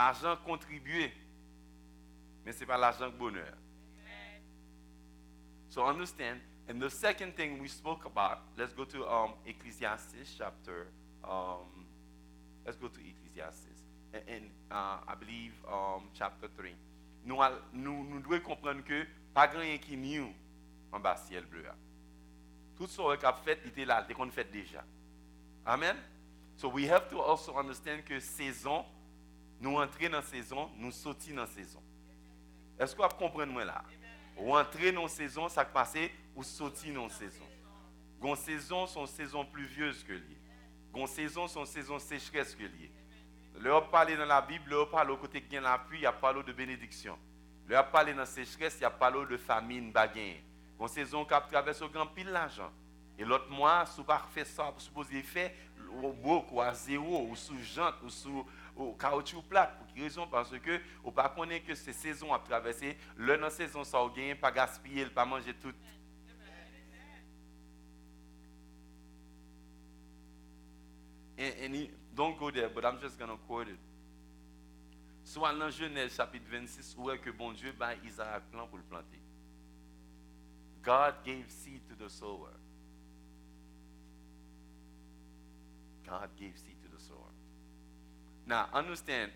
L'argent contribuer, mais ce n'est pas l'argent bonheur. So understand. And the second thing we spoke about, let's go to Ecclesiastes chapter. Let's go to Ecclesiastes. And I believe chapter 3. Nous devons comprendre que pas grand qui mieux en bas ciel bleu. Tout ce qu'on a fait, il était là, qu'on fait déjà. Amen. So we have to also understand que saison, nous entrons dans saison, nous sortons dans saison. Est-ce que vous comprenez moi là? Ou entrer dans saison, ça passe, ou sortir dans saison. Gon saison sont saisons pluvieuses que liées. Gon saison sont saisons sécheresse que liées. Leur parler dans la Bible, leur parler au côté qui a la pluie, il y a parlé de bénédiction. Leur parler dans sécheresse, il y a parlé de famine baguette. Gon saison qui traverse au grand pile l'argent. Et l'autre mois, si vous pas fait ça, vous supposez faire au beaucoup à zéro ou sous jante ou sous au caoutchouc plat. Pour quelle raison? Parce que vous ne connaissez pas que ces saisons à traverser. L'un dans saison ça vous gagne, pas gaspiller, pas manger tout. And don't go there, but I'm just going to quote it. Soit dans Genèse chapitre 26, où est que bon Dieu bat Isaac plan pour le planter. God gave seed to the sower. God gave seed to the sower. Now, understand,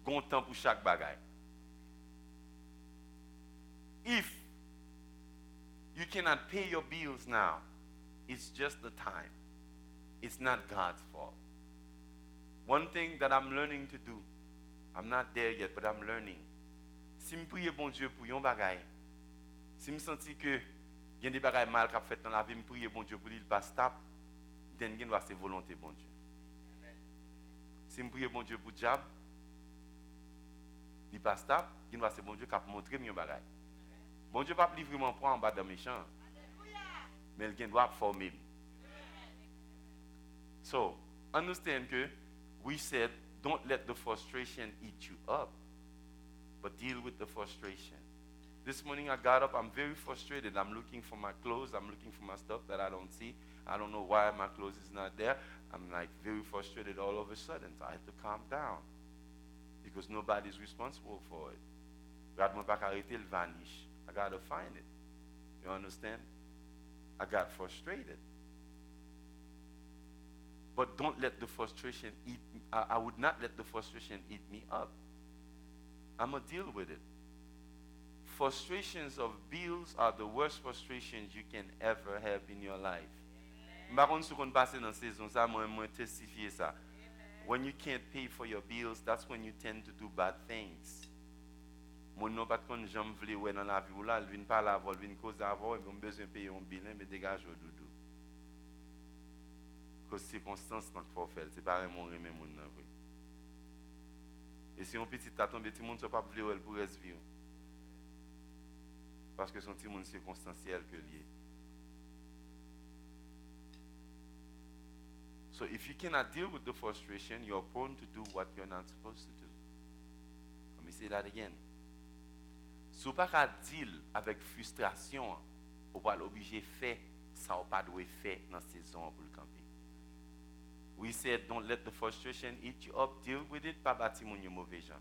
gon temps pour chaque bagaille. If you cannot pay your bills now, it's just the time. It's not God's fault. One thing that I'm learning to do, I'm not there yet, but I'm learning. Si je prie bon Dieu pour yon bagaille, si je sens que il y a des bagailles mal qu'a fait dans la vie, je prie bon Dieu pour lui pas stop, then il doit se volonté bon Dieu. Si je prie bon Dieu pour diable, il pas stop, il doit se bon Dieu qui a montré mon bagaille. Bon Dieu pas livrer mon point en bas de méchant. Mais il doit former. So, understand que we said, don't let the frustration eat you up, but deal with the frustration. This morning I got up, I'm very frustrated. I'm looking for my clothes, I'm looking for my stuff that I don't see. I don't know why my clothes is not there. I'm like very frustrated all of a sudden. So I had to calm down because nobody's responsible for it. God m'a pas arrêté, il vanish. I got to find it. You understand? I got frustrated. But don't let the frustration eat me. I would not let the frustration eat me up. I'm going to deal with it. Frustrations of bills are the worst frustrations you can ever have in your life. When you can't pay for your bills, that's when you tend to do bad things. Mon non pas qu'on j'aime vle ouais dans la vie ou là, il vient pas la vol, vient cause avant, ils ont besoin payer un bilan, mais dégage au doudou. Cause circonstances tant faut faire, c'est pas mon remet mon nan oui. Et si on petit t'a tombé tout monde soit pas vle elle pour reste vivre. Parce que son petit monde circonstanciel que lié. So if you cannot deal with the frustration, you're prone to do what you're not supposed to do. Let me say that again. Si vous ne pouvez pas deal avec frustration, vous pouvez l'obliger à faire ça ou pas doit faire dans la saison pour le camper. We said don't let the frustration eat you up, deal with it, pas bâtir mon mauvais gens.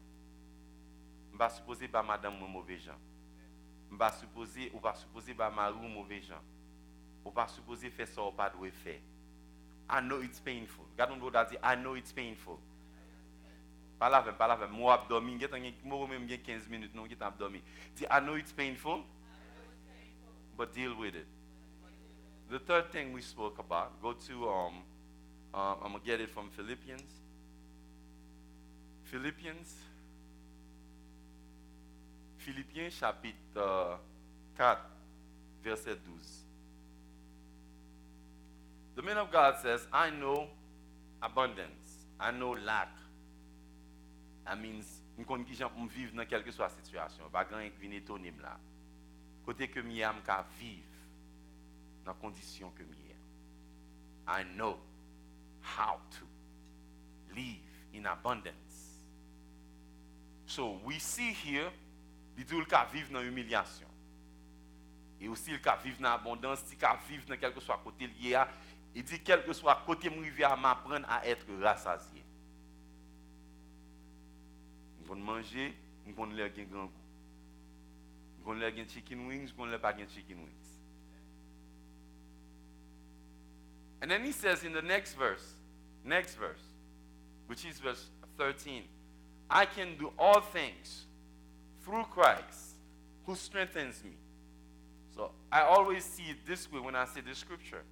Je ne pas supposer pas madame mon mauvais gens. Je ne pas supposer ou pas supposer pas marou mauvais gens. Ou pas supposer faire ça ou pas doit faire. I know it's painful. God don't know that I know it's painful. Pas la même. Moi, abdomen, moi même 15 minutes, non, qui abdomen. I know it's painful, but deal with it. The third thing we spoke about, go to, I'm going to get it from Philippians. Philippiens chapitre 4, verset 12. The man of God says, I know abundance. I know lack. That means, nous connaissons qui j'aime vivre dans quelle que soit la situation. Pas grand qui vient étonner là. Côté que m'yam ka vivre dans condition que m'yam. I know how to live in abundance. So we see here, il dit qu'il vivre dans humiliation. Et aussi il vivre dans abondance, il vivre dans quel que soit côté lié à, il dit quel que soit côté m'rivé à m'apprendre à être rassasié. manger, nous connaissons les grand goût. Nous connaissons les chicken wings, nous connaissons pas les chicken wings. And then he says in the next verse, which is verse 13, I can do all things through Christ who strengthens me. So I always see it this way when I say the scripture.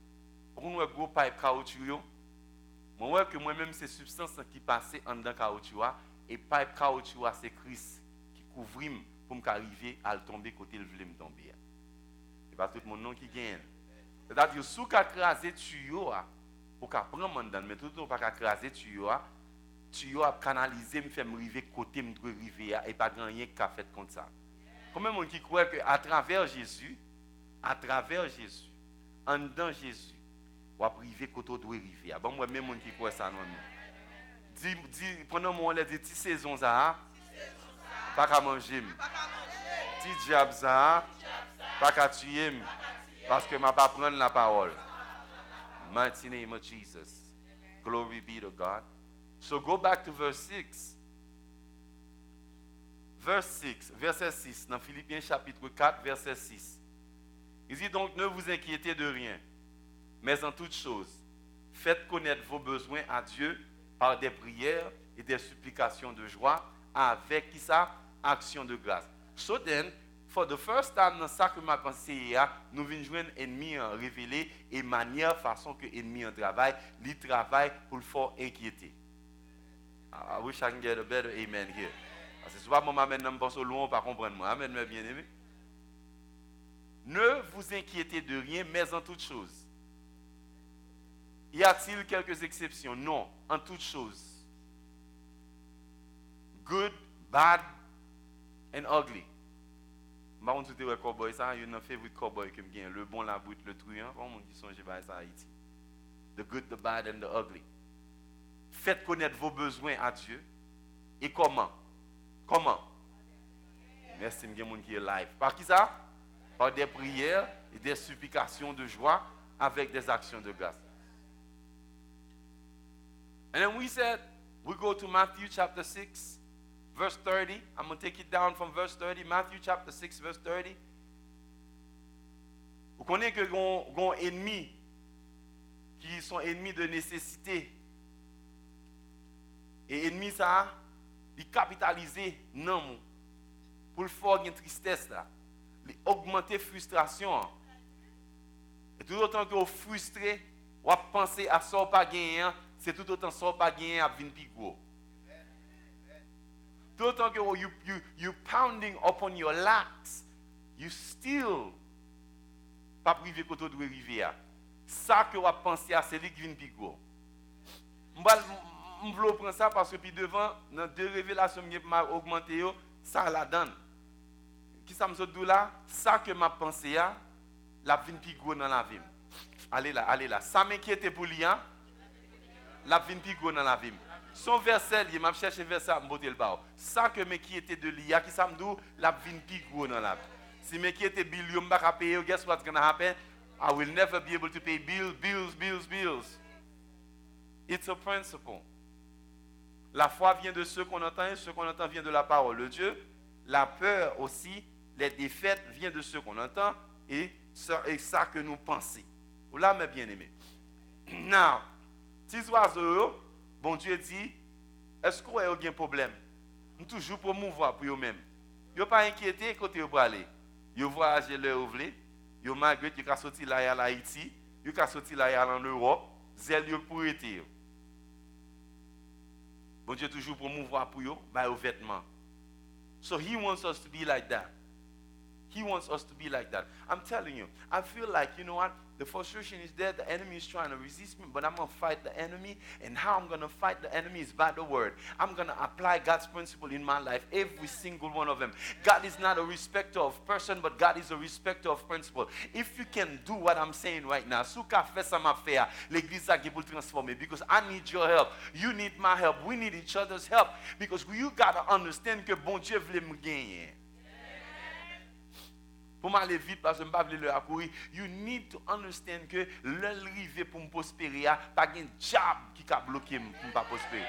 Pour nous gros pipe caoutchouc yo, moi vois que moi-même c'est substance qui passe en dedans caoutchouc et pipe caoutchouc c'est Christ qui couvre pour me arriver à tomber côté il voulait me tomber. Et pas tout le monde non qui gagne. C'est-à-dire sous qu'a craser tuyau pour qu'a prendre mandan mais tout pas qu'a craser tuyau a canalisé me fait me river côté me doit river et pas rien qu'a fait comme ça. Combien de monde qui croit que à travers Jésus, en dedans Jésus, on va priver côté doit river. Bon moi même monde qui croit ça non. Dis pendant moi les 10 saisons ça pas qu'à manger. Petit diable ça pas qu'à tuer parce que m'a pas prendre la parole. Mighty name of Jesus. Glory be to God. So go back to verse 6. Verset 6, dans Philippiens chapitre 4, verset 6. Il dit donc, ne vous inquiétez de rien, mais en toutes choses, faites connaître vos besoins à Dieu par des prières et des supplications de joie, avec qui ça? Action de grâce. So then, for the first time dans ça que m'a pensé, nous venons joindre ennemi révélé et manière, façon que l'ennemi travaille, il travaille pour le faire inquiéter. I wish I can get a better amen here. Parce que souvent, moi, maintenant, je pense au loin, pas comprendre moi. Amen, mes bien-aimés. Ne vous inquiétez de rien, mais en toutes choses. Y a-t-il quelques exceptions? Non, en toutes choses. Good, bad, and ugly. Je ne sais pas si vous cowboy ça, il y a un favorite cowboy que je le bon, la brute, le truand. Pas monde qui songe à ça à Haïti. The good, the bad, and the ugly. Faites connaître vos besoins à Dieu. Et comment? Merci, il y a des gens qui est live. Par qui ça? Par des prières et des supplications de joie avec des actions de grâce. And then we said, we go to Matthew chapter 6, verse 30. I'm going to take it down from verse 30. Matthew chapter 6, verse 30. Vous connaissez que les ennemis qui sont ennemis de nécessité. Et ennemis ça, ils capitalisent non pour le faire une tristesse là, ils augmenter frustration. Et tout autant que vous frustré, vous pensez à ça pas gagner, c'est tout autant ça pas gagner à venir plus gros. Tout autant que you pounding upon your lacks, you still pas privé côté doit arriver. Ça que vous pensez à c'est lui qui vient plus gros. Je veux prendre ça parce que puis devant, dans deux révélations qui m'a augmenté, ça la donne. Qui ça me dit là? Ça que m'a pensé, la vie plus gros dans la vie. Allez là. Ça m'inquiète pour lui, la vie plus gros dans la vie. Son verset, il m'a cherché verset, je vais le bas. Ça que m'inquiète de lui, qui ça me dit, la vie plus gros dans la vie. Si m'inquiète billion, je ne vais pas payer, guess what's going to happen? I will never be able to pay bills. It's a principle. La foi vient de ce qu'on entend et ce qu'on entend vient de la parole de Dieu. La peur aussi, les défaites viennent de ce qu'on entend et ça que nous pensons. Vous là, mes bien-aimés. Now, petits oiseaux, bon Dieu dit, est-ce qu'on a un problème? Nous toujours promouvoir pour eux-mêmes. Ils ne sont pas inquiétés côté où pour aller. Ils voyagent leur ouvrier, ils migrent, ils sont sortis là à Haïti, ils sont sortis là en Europe, zèle pour être. Bon Dieu toujours promouvoir pour eux, by aux vêtements. So he wants us to be like that. He wants us to be like that. I'm telling you, I feel like, you know what, the frustration is there, the enemy is trying to resist me, but I'm going to fight the enemy, and how I'm going to fight the enemy is by the word. I'm going to apply God's principle in my life, every single one of them. God is not a respecter of person, but God is a respecter of principle. If you can do what I'm saying right now, souka fait ça m'a fait, l'église a pour transformer, because I need your help. You need my help. We need each other's help, because you got to understand que bon Dieu veut me gagner. Pour m'aller vite parce que je ne veux pas le accourir, you need to understand que l'arrivée pour me prospérer, pas un job qui a bloqué pour ne pas prospérer.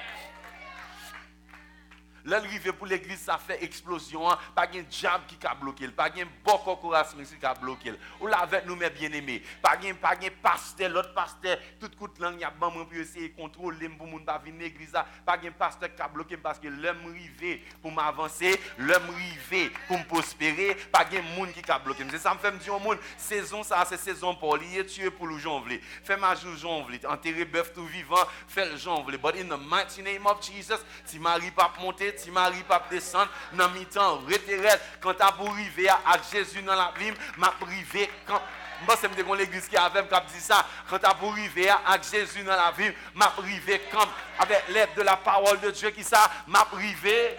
L'arrivée pour l'église, ça fait explosion. Hein. Pas de diable qui a bloqué, pas de bon corporation qui a bloqué. Ou là avec nous, mes bien-aimés. Pas de pasteur, l'autre pasteur, tout coup de langue, il y a bon pour essayer de contrôler pour ne pas venir à l'église. Pas de pasteur qui a bloqué parce que l'homme rivé pour m'avancer, l'homme rivé pour me prospérer. Pas de monde qui a bloqué. C'est ça me fait me dire au monde, saison ça, c'est saison pour lier, tuer pour le jonvler. Fais ma joue jonvler, enterrer bœuf tout vivant, fais le jonvler. But in the mighty name of Jesus, si Marie pas monter, si Marie pas descendre, dans mi-temps, retirette, quand tu as pour arriver à Jésus dans la vie, m'a privé quand moi c'est me l'église qui avait dit ça, quand tu as pour arriver à Jésus dans la vie, m'a privé comme avec l'aide de la parole de Dieu qui ça m'a privé.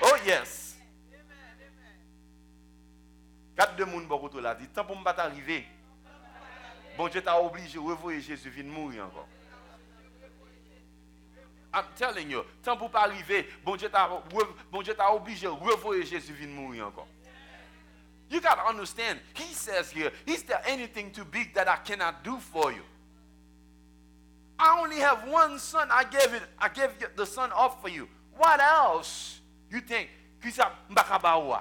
Oh yes. Quatre de monde beaucoup là dit tant pour me pas arriver. Bon Dieu t'a obligé de revoir Jésus vient mourir encore. I'm telling you, tant pour pas arriver, bon Dieu t'a obligé de revoir Jésus vient mourir encore. You got to understand, he says here, is there anything too big that I cannot do for you? I only have one son, I gave the son up for you. What else you think? Qui ça m'baka ba ou?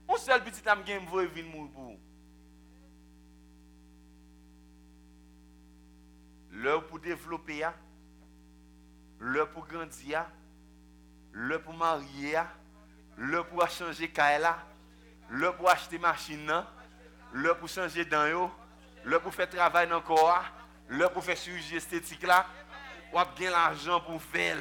On seul petit âme gen voye vinn mourir pour. L'heure pour développer, l'heure pour grandir, l'heure pour marier, l'heure pour changer Kaela, l'heure pour acheter machine, l'heure pour changer dans l'heure pour faire travail dans le corps, l'heure pour faire chirurgie esthétique là, ou bien l'argent pour faire.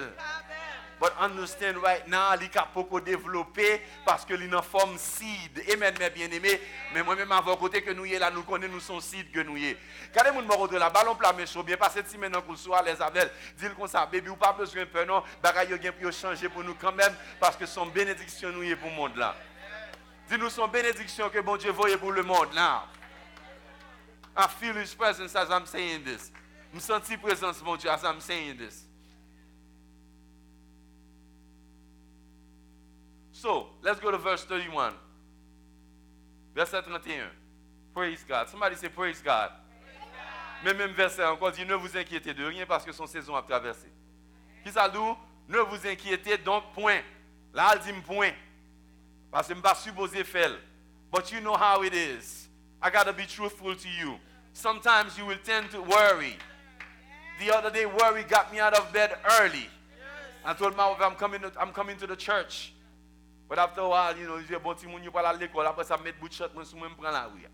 But understand right now, il a beaucoup développé parce que il est en forme seed. Amen, mes bien-aimés. Mais moi-même, avant côté que nous y est là, nous connaissons nous son seed que nous y est. Regardez mon moro de la ballon plat mais chaud bien passé si maintenant qu'on soit à l'aise avec. Dis-le comme ça, baby, ou pas besoin de peur non. Bagaille yo gen pour changer pour nous quand même parce que son bénédiction nous y est pour le monde là. Dis-nous son bénédiction que bon Dieu voyait pour le monde là. I feel his presence as I'm saying this. Je sens la présence mon Dieu as I'm saying this. So, let's go to verse 31. Verset 31. Praise God. Somebody say praise God. Mais même verset encore dit, ne vous inquiétez de rien parce que son saison a traversé. Qui ça dit? Ne vous inquiétez donc point. Là, elle dit point. Parce que je ne suis pas supposé faire. But you know how it is. I got to be truthful to you. Sometimes you will tend to worry. The other day, worry got me out of bed early. I told my wife, I'm coming to the church. But after a while, you j'ai bon petit moun yo pas à l'école, après ça mettre bout de shot moi sous moi prend la rue.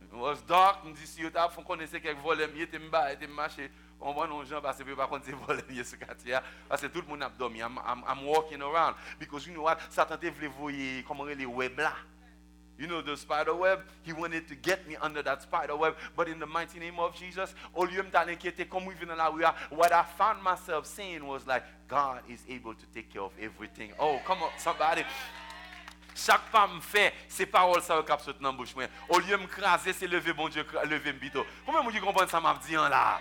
It was dark, me dit si yo t'a font connaître quelques volets, il était marché, on voit nos gens parce que pas contre volets ce quartier parce que tout le monde a dormi. I'm walking around because you know what, Satan te voulait voyer comment les web là. You know the spider web? He wanted to get me under that spider web. But in the mighty name of Jesus, au lieu de m'inquiéter comme dans la rue, what I found myself saying was like, God is able to take care of everything. Oh, come on, somebody. Chaque femme fait ces paroles ça cap sauter dans bouche moi. Au lieu de me craser, c'est lever bon Dieu, lever me bito. Comment vous comprenez ça m'a dit là?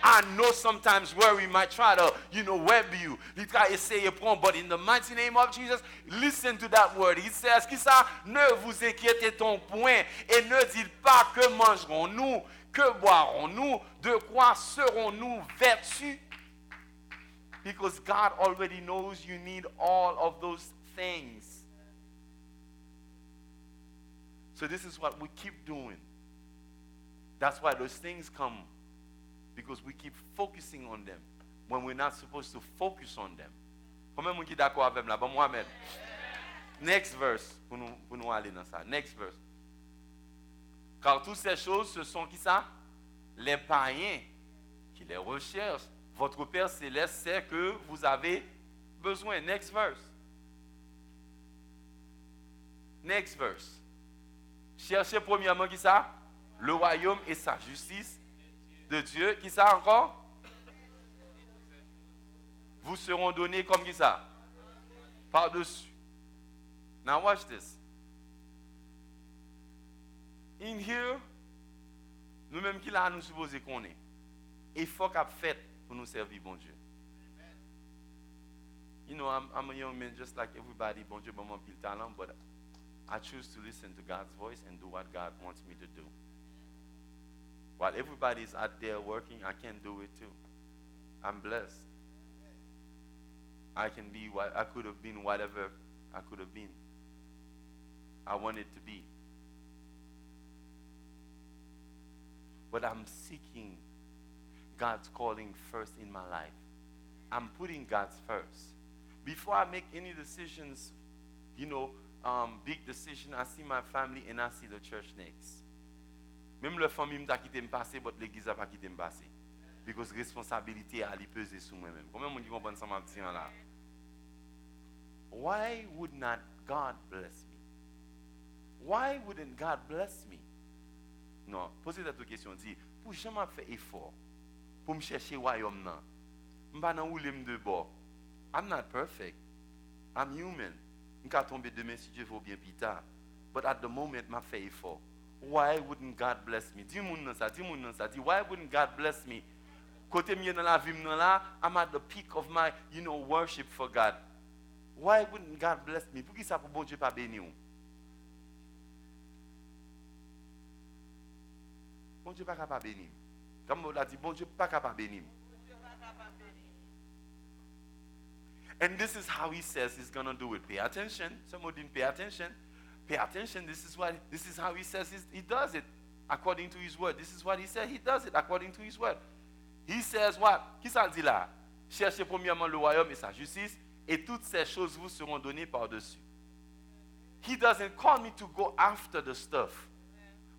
I know sometimes worry might try to, web you. He try to say a point, but in the mighty name of Jesus, listen to that word. He says, qui ça? Ne vous inquiétez ton point et ne dites pas que mangerons-nous, que boirons-nous, de quoi serons-nous vêtus? Because God already knows you need all of those things. So this is what we keep doing. That's why those things come. Because we keep focusing on them when we're not supposed to focus on them. Combien de gens sont d'accord avec moi? Bon, Mohamed. Next verse, pour nous aller dans ça. Next verse. Car toutes ces choses, ce sont qui ça? Les païens qui les recherchent. Votre Père céleste sait que vous avez besoin. Next verse. Next verse. Cherchez premièrement qui ça? Le royaume et sa justice de Dieu, qui ça encore? Vous seront donnés comme qui ça? Par-dessus. Now watch this. In here, nous-mêmes qui là nous supposons qu'on est. Effort qu'a fait pour nous servir bon Dieu. You know, I'm a young man just like everybody. Bon Dieu, bon pile talent, but I choose to listen to God's voice and do what God wants me to do. While everybody's out there working, I can do it too. I'm blessed. I can be what I could have been, whatever I could have been. I wanted to be. But I'm seeking God's calling first in my life. I'm putting God's first. Before I make any decisions, big decision, I see my family and I see the church next. Même la famille m'a quitté me passer, but l'église a pas quitté me passer. Because responsabilité a li peser sur moi-même. Combien de monde qui comprend ça m'a dit là? Why would not God bless me? Why wouldn't God bless me? Non, posez cette question, dit, pour jamais faire effort pour me chercher royaume nan. M'pa nan roule de bord. I'm not perfect. I'm human. M'ka tomber demain si Dieu veut bien plus tard. But at the moment, m'a fait effort. Why wouldn't God bless me? Dis moun nan ça, why wouldn't God bless me? Côté mieux dans la vie là, I'm at the peak of my, worship for God. Why wouldn't God bless me? Pour qui ça pour bon Dieu pas bénir ou? Bon Dieu pas capable bénir. Comme on l'a dit, bon Dieu pas capable bénir. And this is how he says he's going to do it. Pay attention. Someone didn't pay attention. Pay attention. This is how he says he does it according to his word. This is what he said. He does it according to his word. He says what? Qui ça dit là? Cherchez premièrement le royaume et sa justice, et toutes ces choses vous seront données par-dessus. He doesn't call me to go after the stuff,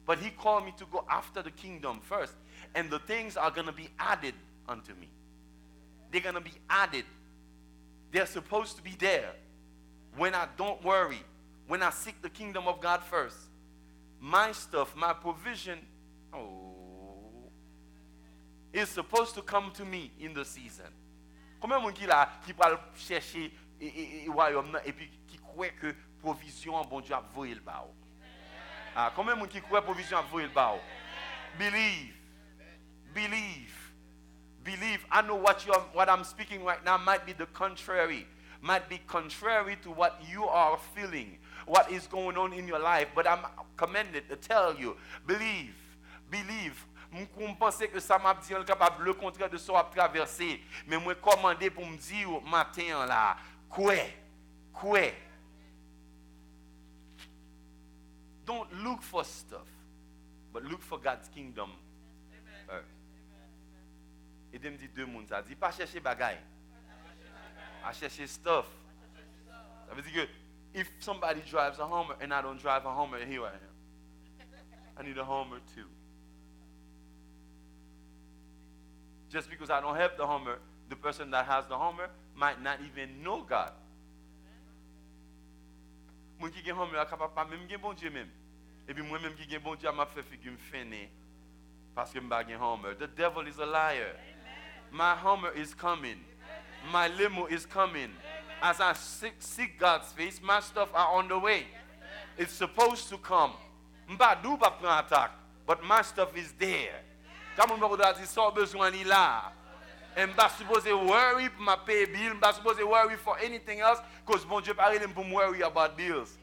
but he called me to go after the kingdom first. And the things are going to be added unto me. They're going to be added. They're supposed to be there. When I don't worry, when I seek the kingdom of God first, my stuff, my provision, is supposed to come to me in the season. Combien de monde qui va chercher royaume et puis qui croit que provision bon Dieu a voyé le bas. Combien de monde qui croit provision a voyé le bas? Believe. Believe. I know what I'm speaking right now might be contrary to what you are feeling, what is going on in your life, but I'm commanded to tell you, believe. Je pense que ça m'a dit capable le contraire de ce à traverser, mais moi commandé pour me dire matin là, quoi. Don't look for stuff, but look for God's kingdom. Et il me dit deux mondes, ça dit pas chercher bagaille, à chercher stuff. Ça veut dire que if somebody drives a Hummer and I don't drive a Hummer, here I am. I need a Hummer too. Just because I don't have the Hummer, the person that has the Hummer might not even know God. Moi qui gen Hummer, capable pas même gen bon Dieu même. Et puis moi même qui gen bon Dieu, m'a fait figure me feiner parce que m'pa gen Hummer. The devil is a liar. My Hummer is coming. My limo is coming. As I seek God's face, my stuff are on the way. It's supposed to come. M'pa dou pa prend attaque, but my stuff is there. Comme on va dire, sans besoin ni là. Et m'pa supposé worry pour ma pay bill, m'pa supposé worry for anything else, because bon Dieu parle pour me worry about bills.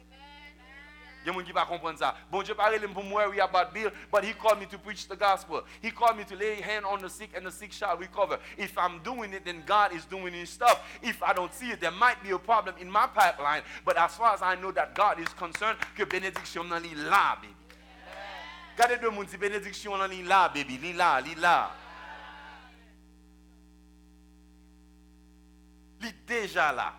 Il y a des gens qui ne comprennent ça. Bon Dieu parle pour me worry about bills, but he called me to preach the gospel. He called me to lay hand on the sick and the sick shall recover. If I'm doing it, then God is doing his stuff. If I don't see it, there might be a problem in my pipeline, but as far as I know that God is concerned, que bénédiction nan li là, baby. Gardez deux moun si bénédiction nan li là, baby, li là. Li déjà là.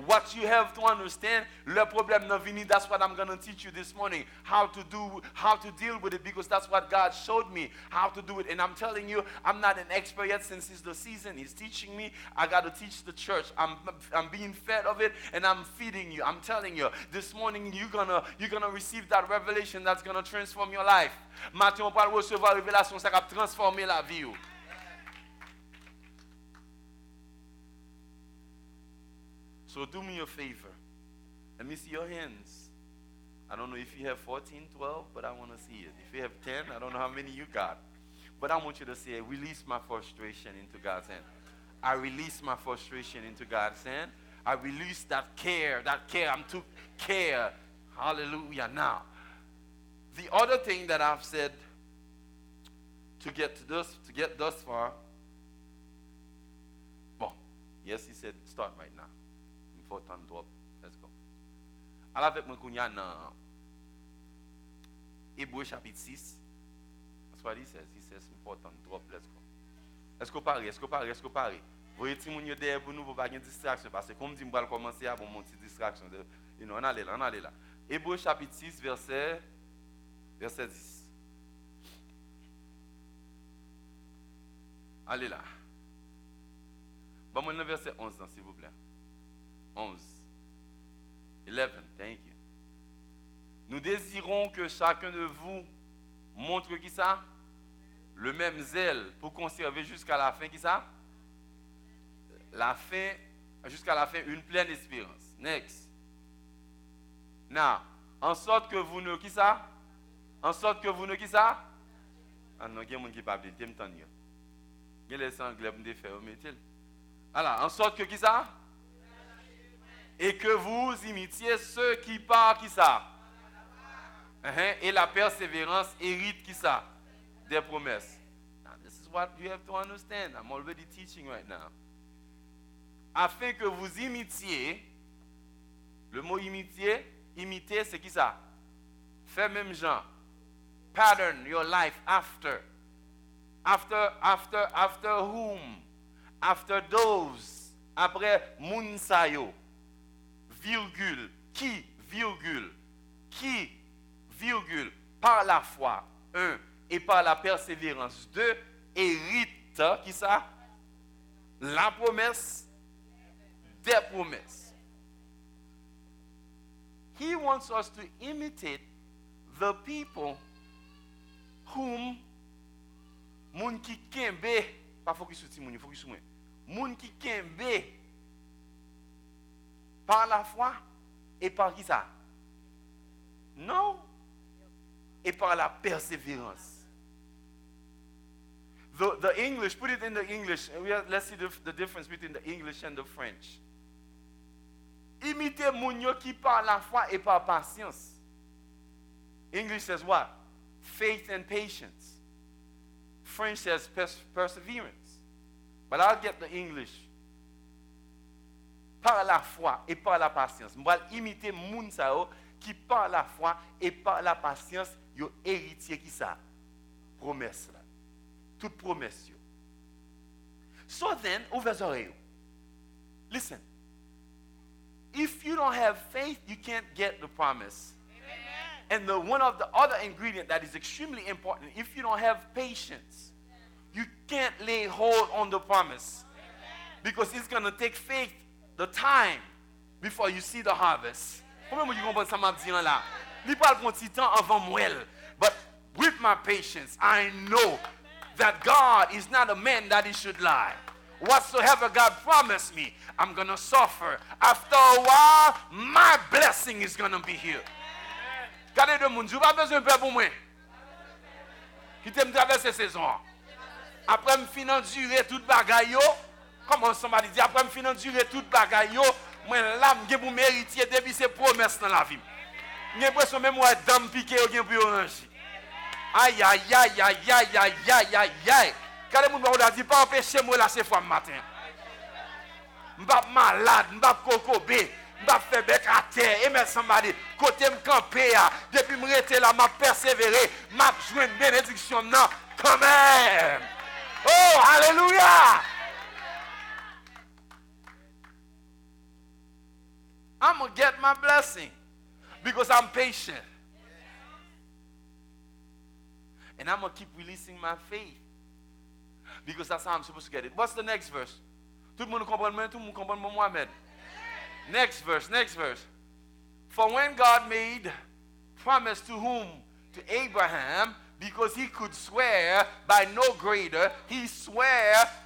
What you have to understand, le problème nan vini, that's what I'm going to teach you this morning. How to deal with it, because that's what God showed me, how to do it. And I'm telling you, I'm not an expert yet since it's the season. He's teaching me. I got to teach the church. I'm being fed of it, and I'm feeding you. I'm telling you, this morning you're gonna receive that revelation that's going to transform your life. Matin, on va recevoir révélation, ça va transformer la vie. So do me a favor. Let me see your hands. I don't know if you have 14, 12, but I want to see it. If you have 10, I don't know how many you got. But I want you to say, release my frustration into God's hand. I release my frustration into God's hand. I release that care. I'm too care. Hallelujah. Now, the other thing that I've said to get thus far Yes, he said, start right now. Important drop. Let's go. Alors avec moi, il y a dans Hébreux chapitre 6. That's what he says. He says, important drop. Let's go. Est-ce que vous parlez? Vous voyez, si vous êtes derrière pour nous, vous n'avez pas de distraction. Parce que comme je vais commencer à mon petite distraction. On allait là. Hébreux chapitre 6, verset 10. Allez là. Bon, moi, le verset 11, s'il vous plaît. 11. 11, thank you. Nous désirons que chacun de vous montre qui ça? Le même zèle pour conserver jusqu'à la fin, qui ça? Jusqu'à la fin, une pleine espérance. Next. Now, en sorte que vous ne, qui ça? Qui ça? Ah non, il y a des gens qui ne parlent pas, il y a les anglais qui me faire, mettez-le. Alors, en sorte que qui ça? Et que vous imitiez ceux qui parlent qui ça? Et la persévérance hérite qui ça? Des promesses. Now, this is what you have to understand. I'm already teaching right now. Afin que vous imitiez, le mot imiter, c'est qui ça? Fait même genre. Pattern your life after. After whom? After those. Après moun sa yo. Virgule. Qui? Virgule. Par la foi. 1. Et par la persévérance. 2. Hérite. Qui ça? La promesse. Des promesses. He wants us to imitate the people whom moun ki kembe, pas focus sur ti moun, focus sur moi. Moun ki kembe par la foi et par qui ça? Non. Et par la persévérance. The English, put it in the English. Let's see the difference between the English and the French. Imitez moun yo qui par la foi et par patience. English says what? Faith and patience. French says perseverance. But I'll get the English. Par la foi et par la patience. Je vais imiter moun sa yo qui par la foi et par la patience yo héritier qui ça? Promesse là. Toute promesse yo. So then, ouvrez oreilles. Listen. If you don't have faith, you can't get the promise. Amen. And one of the other ingredient that is extremely important, if you don't have patience, you can't lay hold on the promise. Amen. Because it's going to take faith, the time, before you see the harvest. Comment vous comprenez ça m'a dit là? Li pas prendre petit temps avant moi. But with my patience, I know that God is not a man that he should lie. Whatsoever God promised me, I'm going to suffer. After a while, my blessing is going to be here. Regardez de moun, je n'ai pas besoin de faire pour moi. Qui t'aime traverser saison. Après, je finis d'endurer toute bagaille yo. Comment somebody dit, après, je finis d'endurer toute bagaille yo. Moi, là, je vais mériter depuis ces promesses dans la vie. J'ai l'impression même moi, dame piqué, je vais orange. Aïe, aïe, aïe, aïe, aïe, aïe, aïe, aïe, aïe. Quand les gens disent, pas empêcher moi là, c'est fois matin. Je ne suis pas malade, je ne suis pas cocobé, je ne suis pas fait bec à terre. Et mais somebody, côté me camper, depuis me rester là, je persévéré, je joue une bénédiction non, quand même. Oh, alléluia. I'm going to get my blessing because I'm patient. And I'm going to keep releasing my faith. Because that's how I'm supposed to get it. What's the next verse? Tout le monde comprend Mohamed. Next verse. For when God made promise to whom? To Abraham, because he could swear by no greater, he swore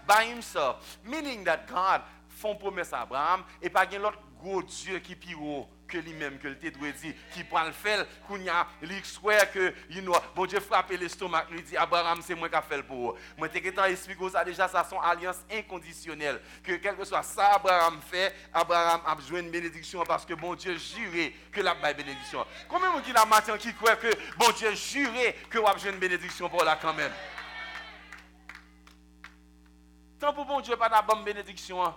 by himself. Meaning that God font promesse à Abraham et pas gen l'autre gros Dieu qui plus haut que lui-même, que le te doit dire, qui prend le fait, qu'il y a, il swear que, bon Dieu frappe l'estomac, lui dit, Abraham, c'est moi qui a fait le pour. Moi, t'es qu'étant expliqué ça, déjà, ça son alliance inconditionnelle. Que quel que soit ça, Abraham fait, Abraham a besoin de bénédiction parce que bon Dieu juré que la bénédiction. Combien de gens qui la matin qui croient que bon Dieu juré que a besoin de bénédiction pour là quand même? Tant pour bon Dieu pas la bonne bénédiction,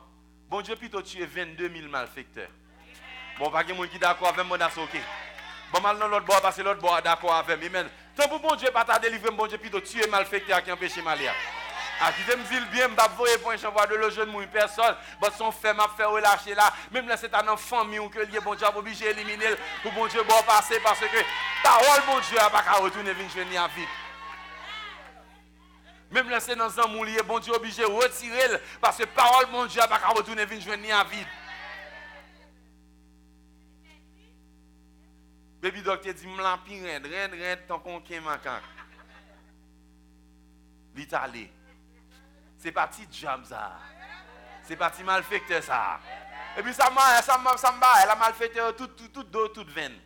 Bon Dieu plutôt tué 22 000 malfaiteurs. Bon, pas de monde qui est d'accord avec moi dans ce ok. Bon, mal dans l'autre bord parce que l'autre bord est d'accord avec moi. Amen. Tant pour bon Dieu pas t'a délivré, bon Dieu plutôt tuer malfaiteurs qui empêchent malia. Ah, qui me dit bien, m'a voyer pour un chambre de le jeune moun personne, but son fait m'a fait relâcher là, même là c'est un famille ou que lié bon Dieu a obligé d'éliminer pour bon Dieu bon passer parce que parole bon Dieu a pas qu'à retourner venir à vite. Même là c'est dans un moun lié bon Dieu obligé retirer parce que parole bon Dieu a pas qu'à retourner venir à vite. Baby docteur dit m'la pirène, ren tant qu'on ken macaque. L'Italie. C'est parti job ça. C'est parti malfaiteur ça. Et puis ça m'a elle a malfaiteur tout dos toute veine.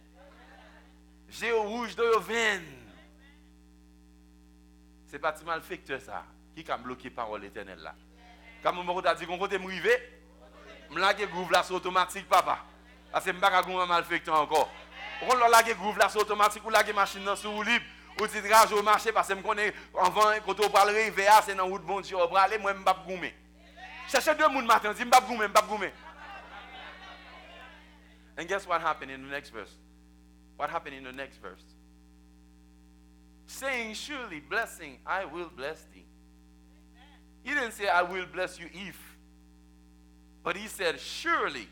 J'ai au rouge de veine. C'est parti malfaiteur ça qui a bloqué parole éternelle là. Comme mon t'a dit qu'on côté m'rivé, m'laguer groove là c'est automatique papa. Parce que m'pa ka gon malfaiteur encore. On l'a laguer groove là c'est automatique ou laguer machine dans sous libre. Ou ti drage au marché parce que me connais avant quand on parle river c'est dans route bon Dieu pour aller moi m'pa goumer. Cherchez deux moun matin dit m'pa goumer. And guess what happened in the next verse? What happened in the next verse? Saying surely blessing I will bless thee. He didn't say I will bless you if. But he said surely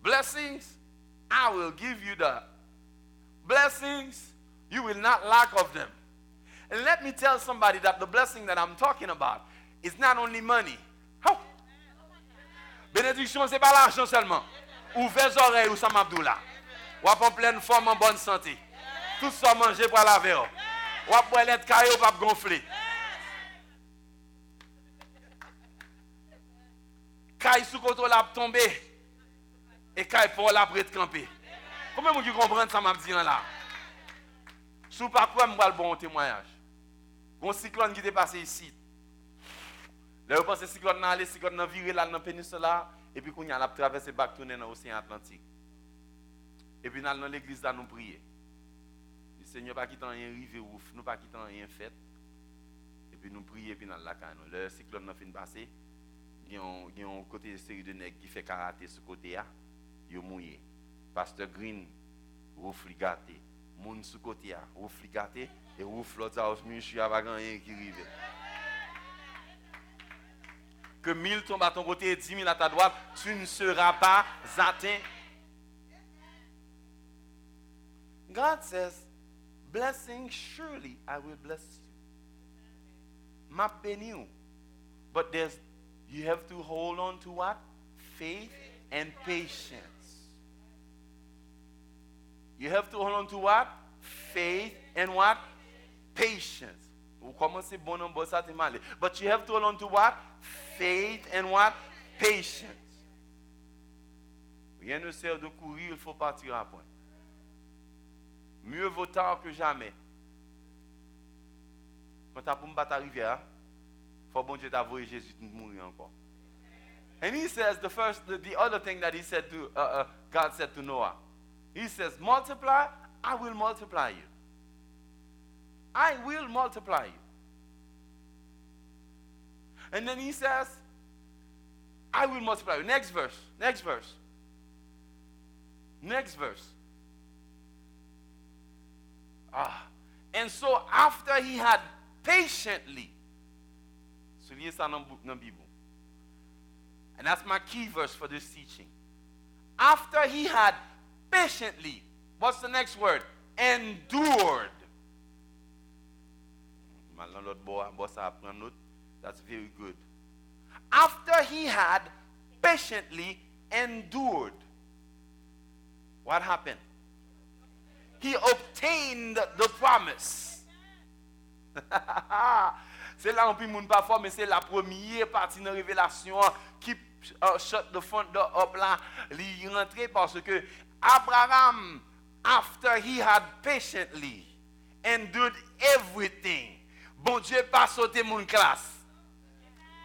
blessings I will give you the blessings. You will not lack of them. And let me tell somebody that the blessing that I'm talking about is not only money. Oh. Bénédiction, ce n'est pas l'argent seulement. Ouvrez les oreilles, Oussam Abdullah. Ou en pleine forme, en bonne santé. Tout ça manger pour la veille. Ou pour l'être caillou, pas gonfler. Caille sous côté la tomber. Et caille pour la prête camper. Combien de gens qui comprennent ça m'a dit là? Sous pas quoi me le bon témoignage. Un cyclone qui est passé ici. Là, vous pensez que le cyclone n'a allé, le cyclone n'a viré là dans la péninsule là, et puis qu'on a traversé back tourner dans l'océan Atlantique. Et puis dans l'église là nous prier. Le Seigneur pas quitter rien rive ouf, nous pas quitter rien fait. Et puis nous prier puis dans la canne. Le cyclone n'a fin passer. Il y a un côté de série de nègres qui fait karaté ce côté là, yo mouillé. Pasteur Green rouf gâté. Moun sous côté là, rouf gâté et rouf l'autre house monsieur a pas rien qui rive. Que 1000 tombent à ton côté et 10 000 à ta droite, tu ne seras pas atteint. God says, blessing, surely I will bless you. Ma béni ou. But you have to hold on to what? Faith and patience. You have to hold on to what? Faith and what? Patience. Vous commencez bon en bon ça t'es mal. But you have to hold on to what? Faith and what? Patience. Rien ne sert de courir, il faut partir à point. Mieux vaut tard que jamais. Quand tu as pour me battre à la rivière, il faut bon Dieu t'avouer Jésus de mourir encore. And he says the other thing that he said to God said to Noah. He says, multiply, I will multiply you. I will multiply you. And then he says, I will multiply you. Next verse. And so after he had patiently, so here's our Bible. And that's my key verse for this teaching. After he had patiently, what's the next word? Endured. That's very good. After he had patiently endured, what happened? He obtained the promise. C'est là où on peut pas fort, mais c'est la première partie de la révélation qui shut the front door up là, il rentrait parce que Abraham, after he had patiently endured everything, bon Dieu pas sauté mon classe.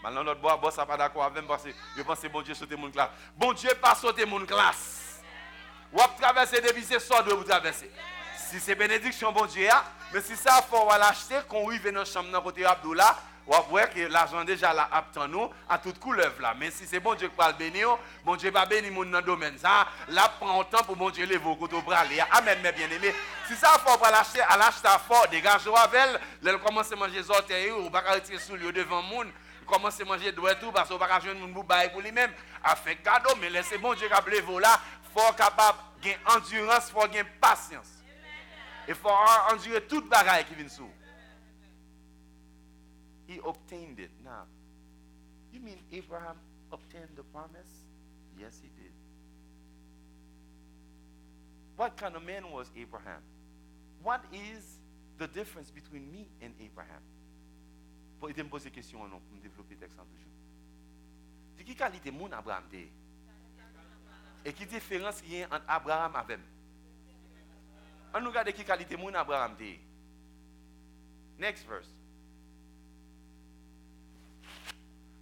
Maintenant notre boss n'a pas d'accord avec moi parce que je pense que bon Dieu sauté mon classe. Bon Dieu pas sauté mon classe. Ou à traverser depuis c'est ça de vous traverser. Si c'est bénédiction bon Dieu, mais si ça faut l'acheter qu'on arrive dans chambre dans côté Abdullah, ou après que l'argent déjà là apte nous à toute couleur là. Mais si c'est bon Dieu qui va le bénir, bon Dieu va bénir mon dans le domaine ça, là prend temps pour bon Dieu lever au côté pour aller. Amen mes bien-aimés. Si ça faut pas l'acheter à l'acheter fort, dégage avec, elle commence à manger orteils ou pas retirer sous lui devant monde, commence à manger doigt tout parce qu'on pas joindre mon boubaille pour lui-même, a fait cadeau mais laissez bon Dieu qui lever là, faut capable gain endurance, faut gain patience. Il faut endurer toute bagaille qui vient sous. He obtained it. Now, you mean Abraham obtained the promise? Yes, he did. What kind of man was Abraham? What is the difference between me and Abraham? Pour me poser une question, non, pour me développer le texte en toujours. C'est qui qualité mon Abraham était? Et qui différence il y a entre Abraham et lui? On nous regarde qui qualité mon Abraham était. Next verse.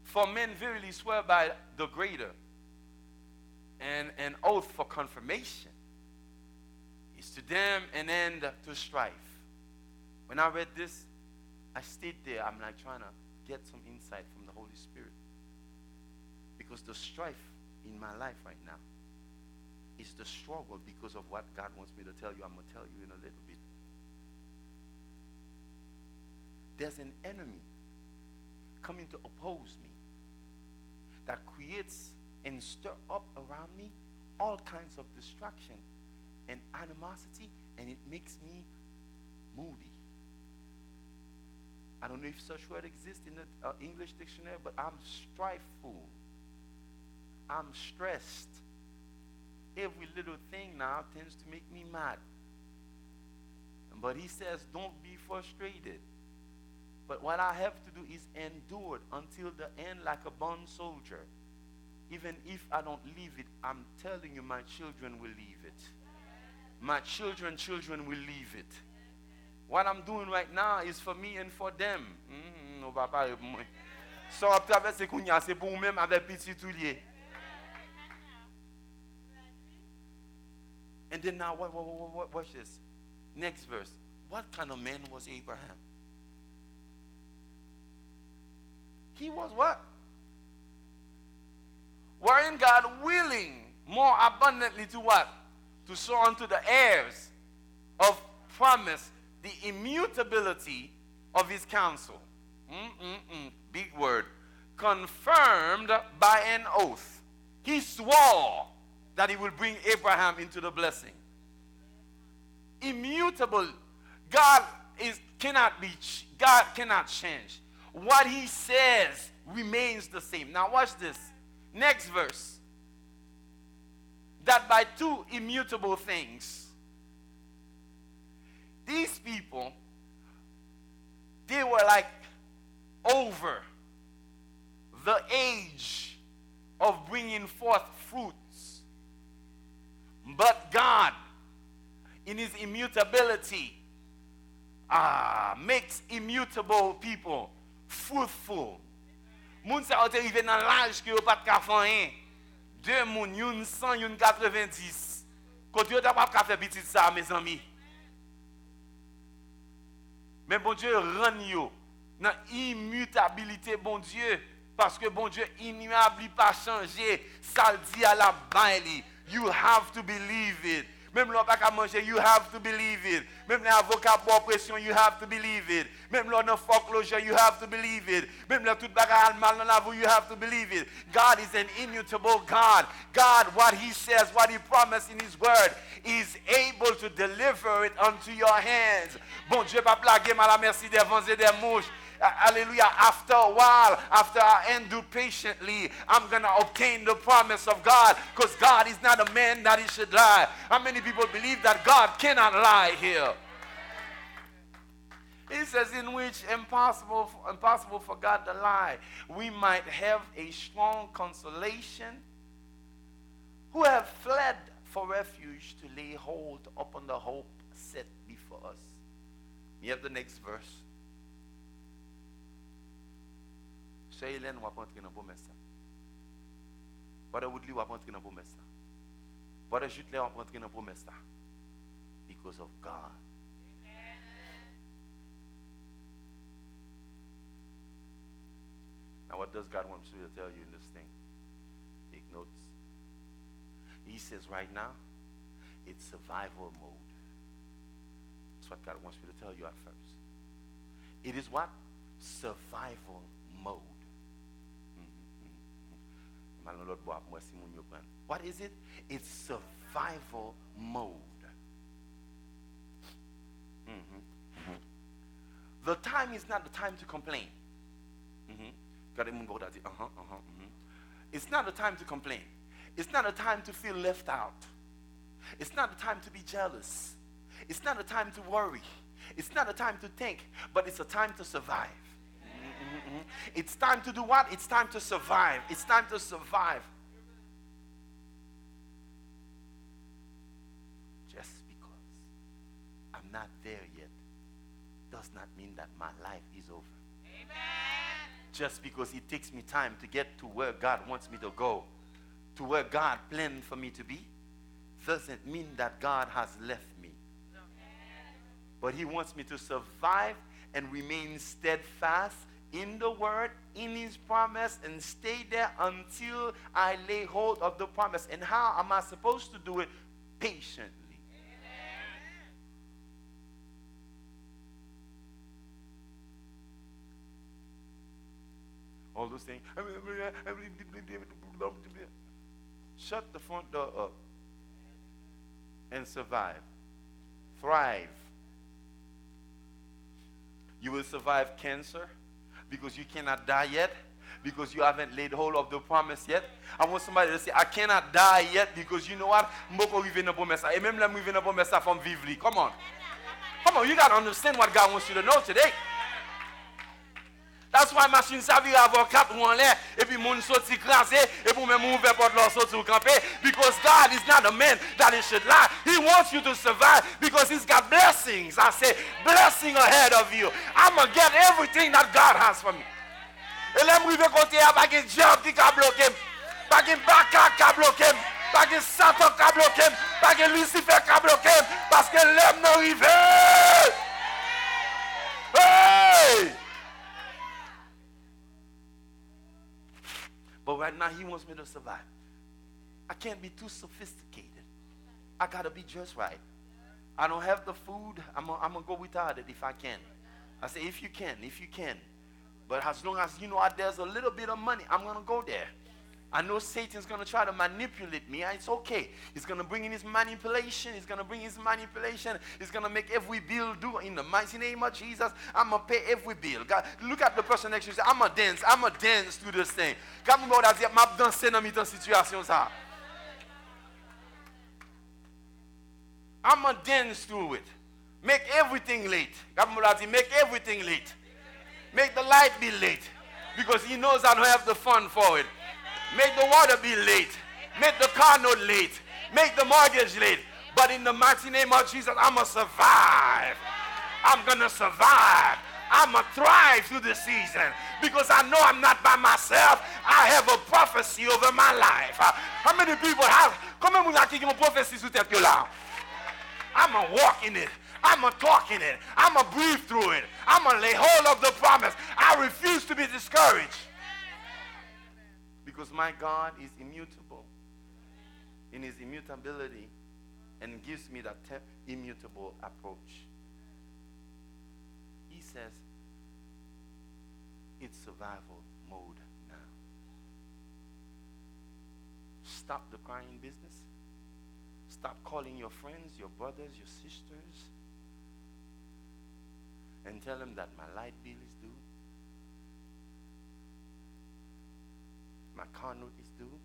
For men verily swear by the greater, and an oath for confirmation is to them an end to strife. When I read this, I stayed there. I'm like trying to get some insight from the Holy Spirit. Because the strife in my life right now is the struggle because of what God wants me to tell you. I'm going to tell you in a little bit. There's an enemy coming to oppose me that creates and stir up around me all kinds of distraction and animosity, and it makes me moody. I don't know if such word exists in the English dictionary, but I'm strifeful. I'm stressed. Every little thing now tends to make me mad. But he says, don't be frustrated. But what I have to do is endure until the end like a bond soldier. Even if I don't leave it, I'm telling you, my children will leave it. My children will leave it. What I'm doing right now is for me and for them. So, à travers ces kounya, c'est pour vous-même avec petit toulier. And then now, watch this. Next verse. What kind of man was Abraham? He was what? Weren't God willing more abundantly to what? To show unto the heirs of promise the immutability of his counsel. Big word. Confirmed by an oath. He swore that he will bring Abraham into the blessing. Immutable. God cannot change. What he says remains the same. Now watch this. Next verse. That by two immutable things, these people, they were like over the age of bringing forth fruits. But God, in his immutability, makes immutable people fruitful. Moun sa ote rive nan l'âge ki yo pat ka fan rien. Deux moun, yon 100, yon 90. Kote yo ta pat ka fe petit sa, mes amis. Mais bon Dieu rend yo nan immutabilité bon Dieu. Parce que bon Dieu immuable pas changer. Ça dit à la baille. You have to believe it. Même l'on pas qu'à manger, you have to believe it. Même l'avocat pour pression, you have to believe it. Même l'on a foreclosure, you have to believe it. Même l'on tout bagarre mal dans la vie, you have to believe it. God is an immutable God. God, what he says, what he promised in his word, is able to deliver it unto your hands. Bon Dieu pas plaguer mal à merci des vents et des mouches. Hallelujah. After a while, after I endure patiently, I'm going to obtain the promise of God, because God is not a man that he should lie. How many people believe that God cannot lie here? He says, in which impossible for God to lie, we might have a strong consolation, who have fled for refuge to lay hold upon the hope set before us. You have the next verse. Sœur Hélène va entrer dans la promesse. Brother Woodley va entrer dans la promesse. Brother Jutler va entrer dans la promesse. Because of God. what does God want me to tell you in this thing? Take notes. He says right now, it's survival mode. That's what God wants me to tell you at first. It is what? Survival mode. What is it? It's survival mode. The time is not the time to complain. It's not the time to complain. It's not a time to feel left out. It's not a time to be jealous. It's not a time to worry. It's not a time to think, but it's a time to survive. It's time to do what? It's time to survive. It's time to survive. Just because I'm not there yet does not mean that my life is over. Amen. Just because it takes me time to get to where God wants me to go, to where God planned for me to be, doesn't mean that God has left me. But he wants me to survive and remain steadfast in the word, in his promise, and stay there until I lay hold of the promise. And how am I supposed to do it? Patiently. All those things. Shut the front door up and survive. Thrive. You will survive cancer because you cannot die yet, because you haven't laid hold of the promise yet. I want somebody to say, I cannot die yet because you know what? Et même là, je viens de promesse from vivre. Come on. Come on, you got to understand what God wants you to know today. That's why machine sa vi avoir 4 ou en l'air et puis moun sorti crasé et pour même ouvert porte leur sorti ou camper, because God is not a man that he should lie. He wants you to survive because he's got blessings. I say blessing ahead of you. I'm going to get everything that God has for me. Et là m'rive côté a pas gen job qui ka bloquer, pas gen baka ka bloquer, pas gen Satan ka bloquer, pas gen Lucifer ka bloquer parce que l'homme non rive. Hey! But right now, he wants me to survive. I can't be too sophisticated. I got to be just right. I don't have the food. I'm going to go without it if I can. I say, if you can. But as long as, there's a little bit of money, I'm going to go there. I know Satan's going to try to manipulate me. It's okay. He's going to bring in his manipulation. He's going to make every bill do in the mighty name of Jesus. I'm going to pay every bill. God, look at the person next to you and say, I'm going to dance through this thing. God, I'm going to danser dans cette situation. I'm going to dance through it. Make everything late. God, I'm going to make everything late. Make the light be late. Because he knows I don't have the fun for it. Make the water be late. Make the car note late. Make the mortgage late. But in the mighty name of Jesus, I'm going to survive. I'm going to survive. I'm going to thrive through the season. Because I know I'm not by myself. I have a prophecy over my life. How many people have? Combien vous avez une prophétie sous tête là? I'm going to walk in it. I'm going to talk in it. I'm going to breathe through it. I'm going to lay hold of the promise. I refuse to be discouraged. Because my God is immutable in his immutability and gives me that immutable approach. He says, it's survival mode now. Stop the crying business. Stop calling your friends, your brothers, your sisters, and tell them that my light bill is due. My car note is due,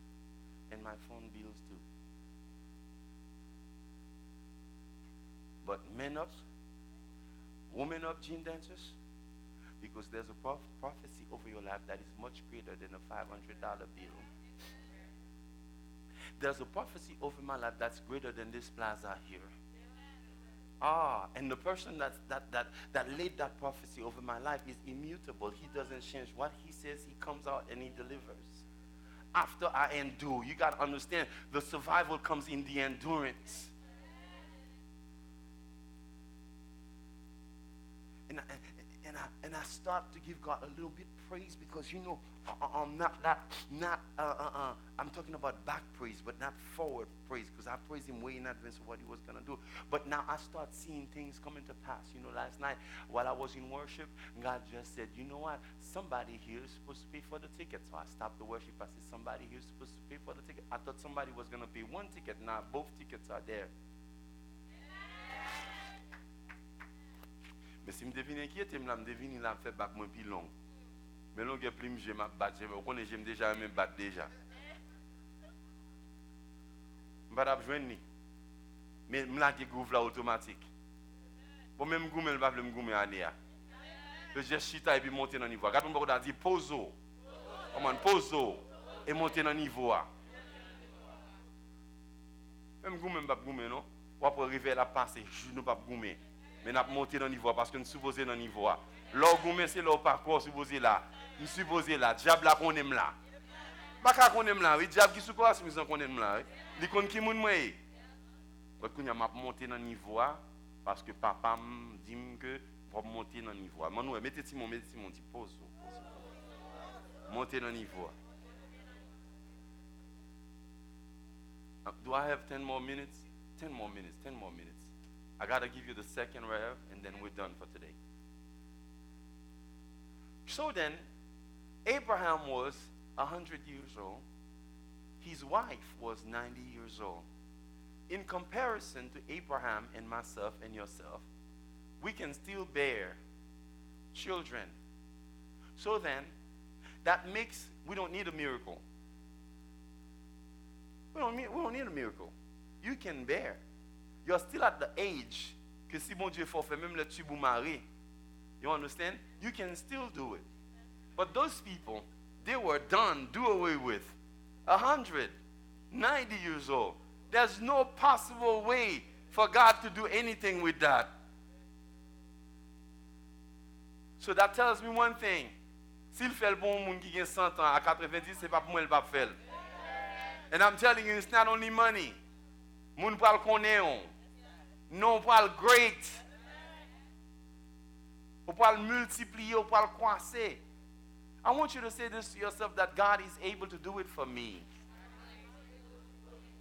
and my phone bills due. But men up, women up, gene dancers, because there's a prophecy over your life that is much greater than a $500 bill. There's a prophecy over my life that's greater than this plaza here. And the person that laid that prophecy over my life is immutable. He doesn't change. What he says, he comes out and he delivers. After I endure, you got to understand, the survival comes in the endurance. And I start to give God a little bit praise because I'm talking about back praise, but not forward praise, because I praised him way in advance of what he was gonna do. But now I start seeing things coming to pass. Last night while I was in worship, God just said, you know what? Somebody here is supposed to pay for the ticket. So I stopped the worship. I said, somebody here is supposed to pay for the ticket. I thought somebody was gonna pay one ticket. Now both tickets are there. Mais si je devine inquiété, je devine la fait bac moins plus long. Mais long que plus je m'a battre, je connais j'aime déjà même battre déjà. Je pas joindre ni. Mais me la qui groove là automatique. Bon même goumé le pas me goumé année. Le geste chita et puis monter dans niveau. Quand on va dire poso. Comment poso et monter dans niveau a. Même goumé pas goumé non. Ou après arriver là passer, je ne pas goumé. Mais n'a monter dans niveau parce que nous supposé dans niveau a. L'or goumé c'est l'or parcours supposé là. Nous supposé là, diable là qu'on aime là. Pas qu'on aime là, oui, diable qui sous quoi si nous qu'on aime là. Li kon ki moun moi. Parce que nous m'a monter dans niveau a parce que papa me dit que pour monter dans niveau a. Manou mettez mon dit pose. Monter dans niveau a. Do I have 10 more minutes? 10 more minutes. I got to give you the second rev and then we're done for today. So then, Abraham was 100 years old. His wife was 90 years old. In comparison to Abraham and myself and yourself, we can still bear children. So then, that makes, we don't need a miracle. We don't need a miracle. You can bear. You're still at the age que si bon Dieu forfait même le tube ou mari. You understand? You can still do it. But those people, they were done, do away with. 100, 90 years old. There's no possible way for God to do anything with that. So that tells me one thing. S'il fait le bon monde qui a 100 ans à 90, c'est pas pour moi le pas faire. And I'm telling you, it's not only money. Moun pral konnen. Non pral great. Ou pral multiplier, ou pral croiser. I want you to say this to yourself, that God is able to do it for me.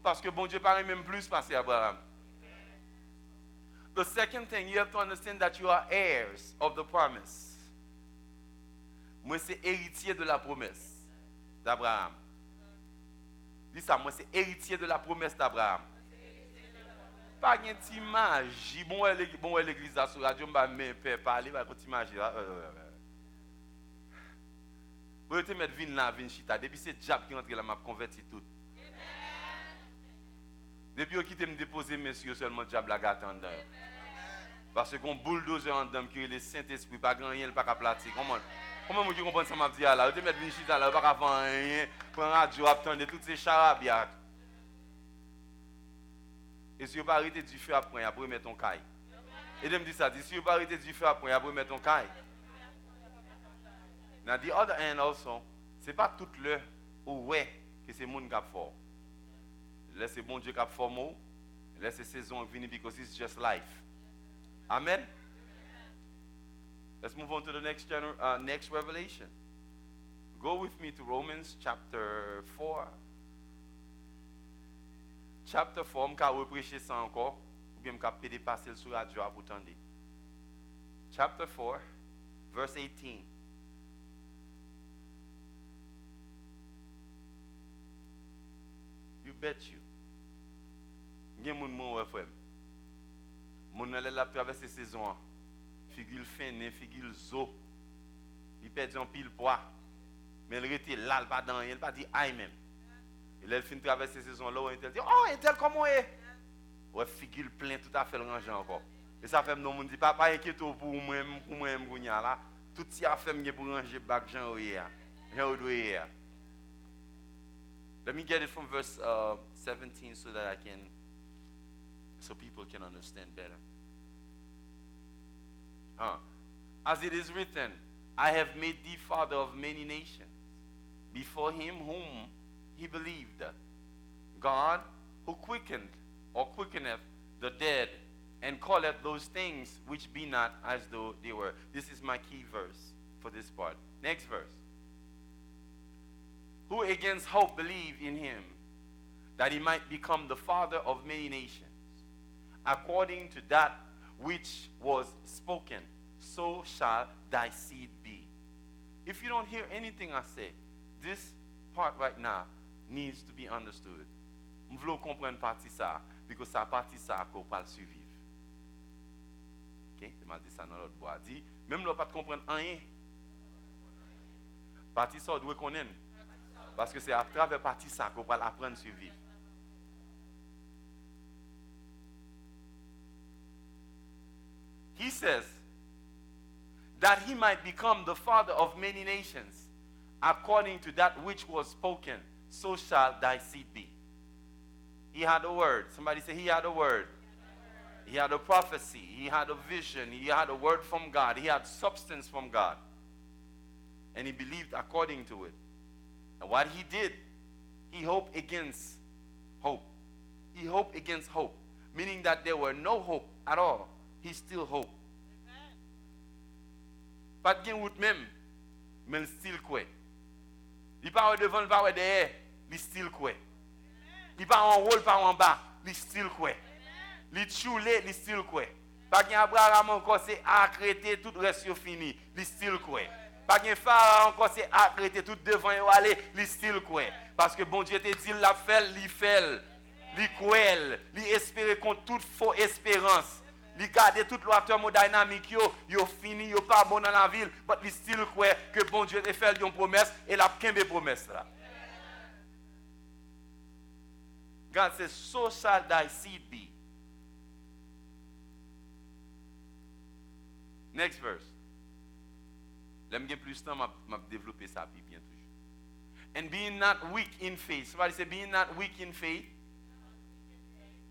Parce que bon Dieu paraît même plus passer Abraham. The second thing, you have to understand that you are heirs of the promise. Moi, c'est héritier de la promesse d'Abraham. Dis ça, moi, c'est héritier de la promesse d'Abraham. Pas une petite magie. Bon, l'église là sur la radio, je vais parler, je vais t'imaginer. Vous te mettre vin là, vin chita. Depuis c'est diable qui rentre là, m'a converti tout. Depuis qu'il quitte me déposer, messieurs, seulement diable la gâte en dedans. Parce qu'on bulldozer en dedans, qui est le Saint-Esprit, pas grand rien, pas aplati. Comment vous comprenez ça m'a dit là? Vous te mettre vin chita là, pas faire rien, prendre radio, attendre toutes ces charabiats. Et si vous pas arrêter du feu après mettre ton caille. Et de me dire ça, si vous pas arrêter du feu après mettre ton caille. Now the other end also, c'est pas tout le ou ouais que c'est monde qui a fort. Laissez bon Dieu qui a fort mot. Laissez saison venir because it's just life. Amen. Let's move on to the next revelation. Go with me to Romans chapter 4. Chapter 4, je vais reprêcher ça encore, ou bien je vais dépasser sur la radio à vous tendre. Chapter 4, verse 18. You bet you. Il y a des gens qui ont fait. Les gens qui traversé la saison. Figure fin, figure zo. Ils perdent un pile poids. Mais ils étaient là, ils pas dans rien, ils pas dit aïe même. Et là, ils finissent de traverser la saison là, ils disent oh, et tel comment est. Ouais, figure plein, tout à fait le rangé encore. Et ça fait que nous dit pas inquiète pour moi, là. Tout ça fait pour ranger bac Jean hier. Let me get it from verse 17 so people can understand better. As it is written, I have made thee father of many nations, before him whom he believed, God who quickeneth the dead and calleth those things which be not as though they were. This is my key verse for this part. Next verse. Who against hope believed in him, that he might become the father of many nations, according to that which was spoken, so shall thy seed be. If you don't hear anything I say, this part right now needs to be understood. Je veux comprendre partie ça, because ça partie ça qu'on parle suivre. OK? Je m'a dit ça dans l'autre bois. Dit, même l'on pas comprendre rien. Partie ça doit connaître. Parce que c'est à travers partie ça qu'on va apprendre à survivre. He says that he might become the father of many nations, according to that which was spoken, so shall thy seed be. He had a word. Somebody say he had a word. He had a prophecy. He had a vision. He had a word from God. He had substance from God. And he believed according to it. And what he did, he hoped against hope. He hoped against hope, meaning that there were no hope at all. He still hoped. Pas de gain route même, mais il still quoi. Il pas devant, il pas derrière, il still quoi. Il pas en haut, il pas en bas, il still quoi. Il choulé, il still quoi. Pas gain Abraham encore c'est accrété tout reste fini, il still quoi. Pas gain Pharaon encore c'est accrété tout devant y aller, il still quoi. Parce que bon Dieu te dit l'a fait, il fait, il croit, il espérer contre toute fausse espérance. Li garder toute loi thermodynamique yo fini yo pas bon dans la ville, but li still croit que bon Dieu te fait une promesse et la kembe promesse là. God says, so shall thy seed be. Next verse. L'aime bien plus temps m'a développer ça puis bien toujours. And being not weak in faith. Somebody say being not weak in faith.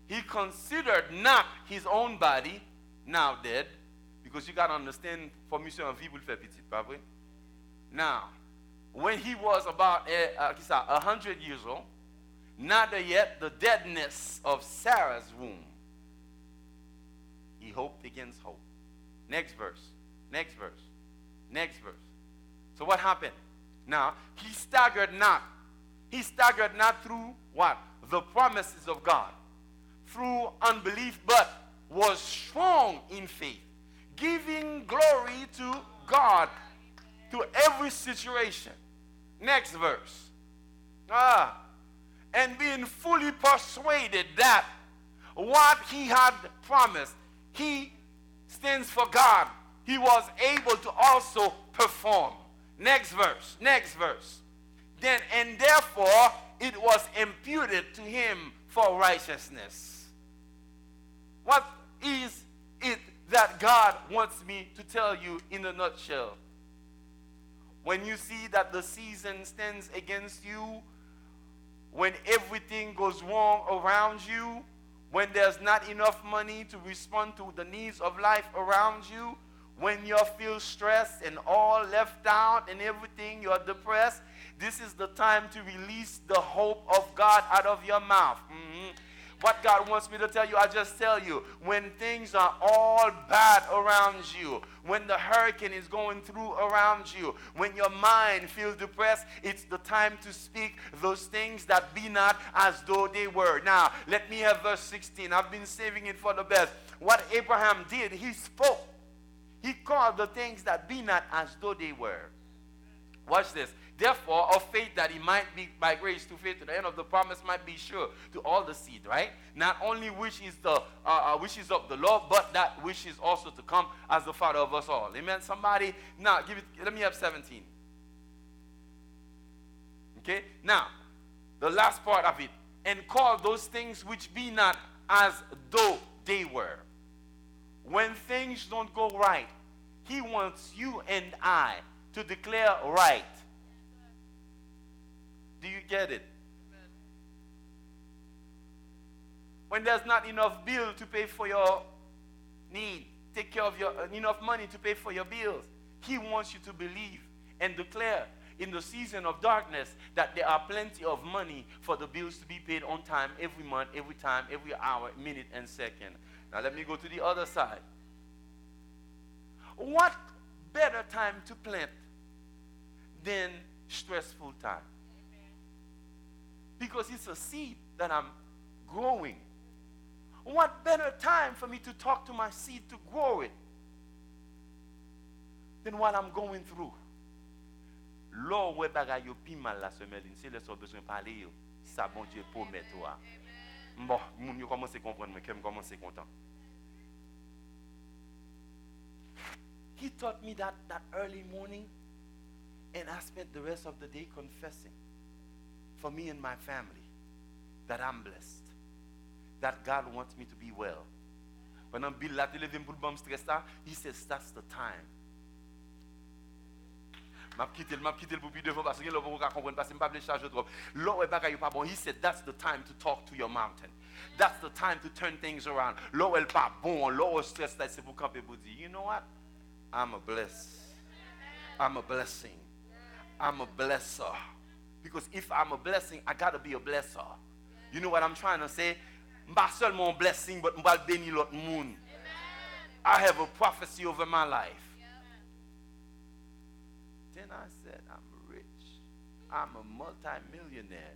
He considered not his own body now dead, because you got to understand, for mission of people fait petit, pas vrai? Now, when he was about 100 years old, neither yet the deadness of Sarah's womb. He hoped against hope. Next verse. Next verse. Next verse. So what happened? Now, he staggered not. He staggered not through what? The promises of God. Through unbelief, but was strong in faith, giving glory to God to every situation. Next verse. And being fully persuaded that what he had promised, he stands for God. He was able to also perform. Next verse. Next verse. Then and therefore it was imputed to him for righteousness. What is it that God wants me to tell you in a nutshell? When you see that the season stands against you, when everything goes wrong around you, when there's not enough money to respond to the needs of life around you, when you feel stressed and all left out and everything, you're depressed, this is the time to release the hope of God out of your mouth. What God wants me to tell you, I just tell you, when things are all bad around you, when the hurricane is going through around you, when your mind feels depressed, it's the time to speak those things that be not as though they were. Now, let me have verse 16. I've been saving it for the best. What Abraham did, he spoke. He called the things that be not as though they were. Watch this. Therefore, of faith that he might be by grace to faith to the end of the promise might be sure to all the seed, right? Not only which is of the Lord, but that which is also to come as the Father of us all. Amen. Somebody, now give it. Let me have 17. Okay. Now, the last part of it, and call those things which be not as though they were. When things don't go right, he wants you and I to declare right. Do you get it? Amen. When there's not enough bill to pay for your need, take care of your enough money to pay for your bills, he wants you to believe and declare in the season of darkness that there are plenty of money for the bills to be paid on time, every month, every time, every hour, minute, and second. Now let me go to the other side. What better time to plant than stressful time? Because it's a seed that I'm growing. What better time for me to talk to my seed to grow it than what I'm going through? Lors où bagay yo pi mal la semaine, c'est le so besoin parler yo. Ça bon Dieu promet toi. Bon, moun yo commence à comprendre mais que me commence content. He taught me that early morning, and I spent the rest of the day confessing for me and my family that I'm blessed, that God wants me to be well. Pendant Bill la télé vient pour le stress là, he says that's the time. M'a quitté le pour devant parce que là vous comprendre parce que m'pas charger trop. Là ouais bagay pas bon. He said that's the time to talk to your mountain. That's the time to turn things around. Là elle pas bon, là stress là c'est pour camper pour dire, you know what? I'm a blessing. I'm a blesser. Because if I'm a blessing, I got to be a blesser. You know what I'm trying to say? Pas seulement un blessing, but m'pas béni l'autre monde. I have a prophecy over my life. Then I said, I'm rich. I'm a multi-millionaire.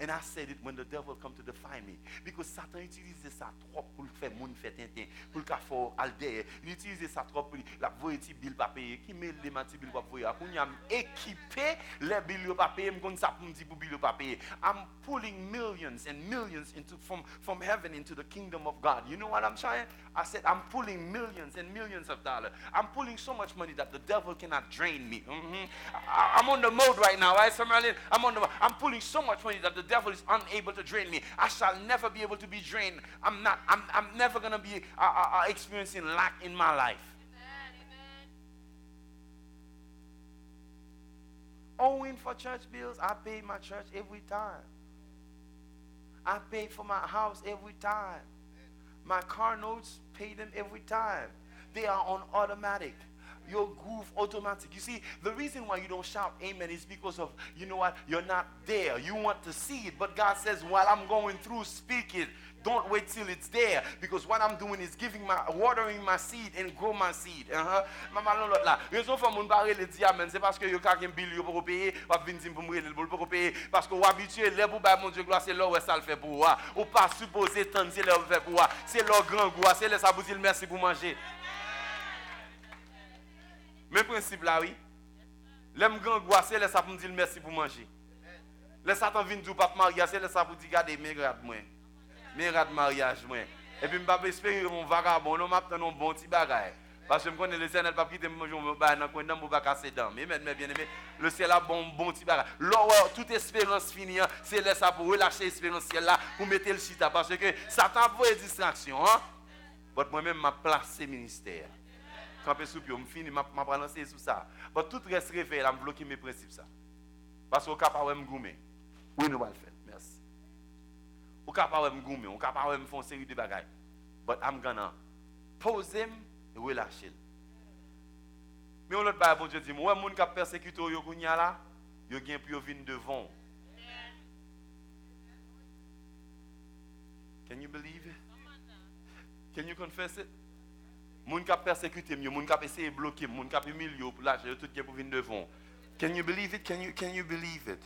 And I said it when the devil come to define me. Because Satan utilise ça trop pour faire moun fait tintin, pour le faire alder. Il utilise ça trop pour la voyer bill pas payer. Qui met les mati bill pas payer. Pour y am équipé les bill pas payer, me ça pour me dire pour bill pas payer. I'm pulling millions and millions into from heaven into the kingdom of God. You know what I'm trying? I said I'm pulling millions and millions of dollars. I'm pulling so much money that the devil cannot drain me. I'm on the mode right now, right, Summerlin? I'm pulling so much money that the devil is unable to drain me. I shall never be able to be drained. I'm never going to be experiencing lack in my life. Owing for church bills, I pay my church every time. I pay for my house every time. My car notes, pay them every time. They are on automatic. Your groove automatic. You see, the reason why you don't shout amen is because of, you know what, you're not there. You want to see it. But God says, while I'm going through, speak it. Don't wait till it's there. Because what I'm doing is watering my seed and grow my seed. Maman l'autre là. Raison pour mon barrer le diamant, c'est parce que yo ka gen bill yo pour payer, ou vinn dim pour mourir pour payer parce que ou habitué les pour ba mon Dieu gloire c'est là où ça le fait pour ou ou pas supposé tendre c'est là où fait pour c'est leur grand goût, c'est là ça vous dire merci pour manger. Même principe là, oui. L'aime grand goût, c'est là ça pour me dire merci pour manger. Les Satan vient du pape mariage, c'est là ça pour dire garder mes grades moi. Mes grades mariage moi. Et puis m'pas espérer mon vagabond, non m'a un bon petit bagaille. Parce que je connais le Seigneur pas quitter manger dans coin dans pas casser dents. Mais bien aimé, le ciel a bon petit bagaille. Là toute espérance finie, c'est là ça pour relâcher l'espérance là pour mettre le chita parce que Satan voit distraction hein. Mais moi-même m'a placé ministère. Quand je suis fini, je vais lancer sur ça. Mais tout reste réveillé, je bloquer mes principes. Ça. Parce que je suis capable de me gommer. Oui, nous allons le faire. Merci. Je suis capable de me gommer. Je suis capable de me faire une série de bagages. But I'm gonna pose him et relâcher. Mais on l'autre bon Dieu dit, moi, les gens qui persécutent, ils ont là, ils ont pour venir devant. Can you believe it? Can you confess it? Moun k'ap persécuté mieux, moun k'ap essayer bloquer, moun k'ap humilier pour lâcher tout qui pour venir devant. Can you believe it? Can you believe it?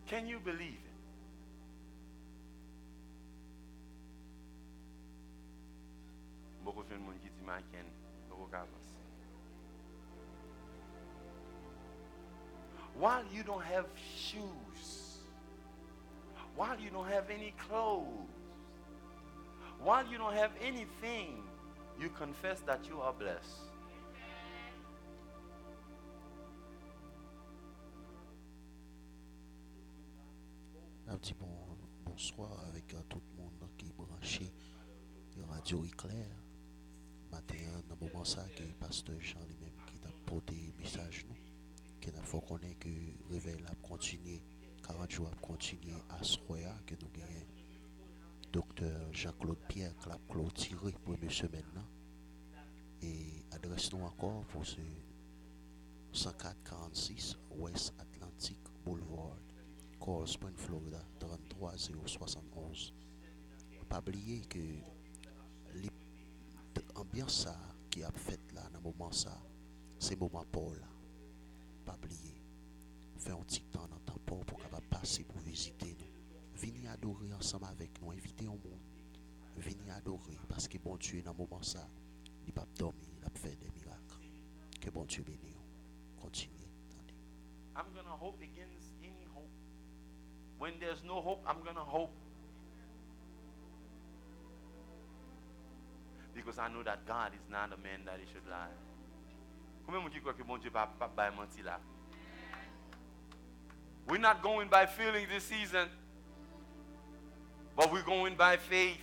Can you believe it? Beaucoup de monde qui dit ma ken, beaucoup avance. While you don't have shoes, while you don't have any clothes, while you don't have anything, you confess that you are blessed. Un petit bonsoir avec tout le monde qui est branché Radio Éclair. Matin, dans le moment ça, que le pasteur Jean lui-même qui a porté le message nous. Qu'il faut qu'on ait que le réveil a continué, 40 jours a continué à Soya, que nous gagnons docteur Jean-Claude Pierre qui a clôturé pour une semaine. Et adresse-nous encore pour ce 104-46 West Atlantic Boulevard, Coral Spring, Florida, 33071. Pas oublier que l'ambiance ça qui a fait là, dans le moment ça, c'est moment Paul. Pas oublier. Fait un petit temps dans temps pour capable passer pour visiter nous. Venez adorer ensemble avec nous, invitez au monde. Venez adorer parce que bon Dieu dans le moment ça, il pas dormir, il a fait des miracles. Que bon Dieu bénisse. Continuez. I'm going to hope against any hope. When there's no hope, I'm going to hope. Because I know that God is not a man that he should lie. Combien de monde qui croit que bon Dieu pas menti là? We're not going by feeling this season, but we're going by faith.